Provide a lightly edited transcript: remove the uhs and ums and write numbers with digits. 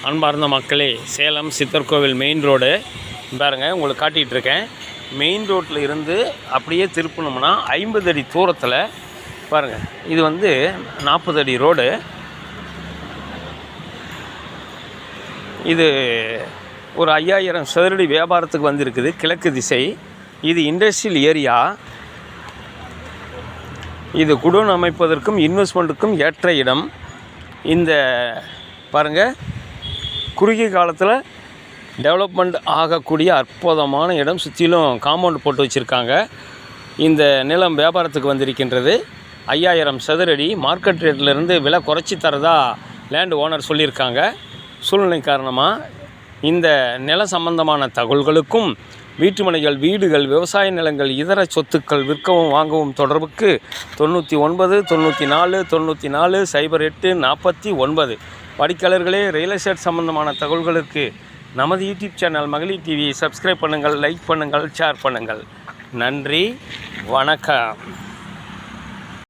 அன்பார்ந்த மக்களே, சேலம் சித்தர் கோவில் மெயின் ரோடு பாருங்கள், உங்களுக்கு காட்டிகிட்ருக்கேன். மெயின் ரோட்டில் இருந்து அப்படியே திருப்பினோம்னா 50 அடி தூரத்தில் பாருங்கள், இது 40 அடி ரோடு. இது ஒரு 5000 சதுரடி வியாபாரத்துக்கு வந்திருக்குது. கிழக்கு திசை. இது இண்டஸ்ட்ரியல் ஏரியா. இது குடோன் அமைப்பதற்கும் இன்வெஸ்ட்மெண்ட்டுக்கும் ஏற்ற இடம். இந்த பாருங்கள், குறுகிய காலத்தில் டெவலப்மெண்ட் ஆகக்கூடிய அற்புதமான இடம். சுற்றிலும் காம்பவுண்ட் போட்டு வச்சுருக்காங்க. இந்த நிலம் வியாபாரத்துக்கு வந்திருக்கின்றது. 5000 சதுரடி. மார்க்கெட் ரேட்லேருந்து விலை குறைச்சி தரதா லேண்ட் ஓனர் சொல்லியிருக்காங்க. சூழ்நிலை காரணமாக இந்த நில சம்பந்தமான தகவல்களுக்கும் வீட்டுமனைகள், வீடுகள், விவசாய நிலங்கள், இதர சொத்துக்கள் விற்கவும் வாங்கவும் தொடர்புக்கு 99 94 94 08 49. வாடிக்கையாளர்களே, ரியல் எஸ்டேட் சம்பந்தமான தகவல்களுக்கு நமது யூடியூப் சேனல் மகளிர் டிவியை சப்ஸ்கிரைப் பண்ணுங்கள், லைக் பண்ணுங்கள், ஷேர் பண்ணுங்கள். நன்றி, வணக்கம்.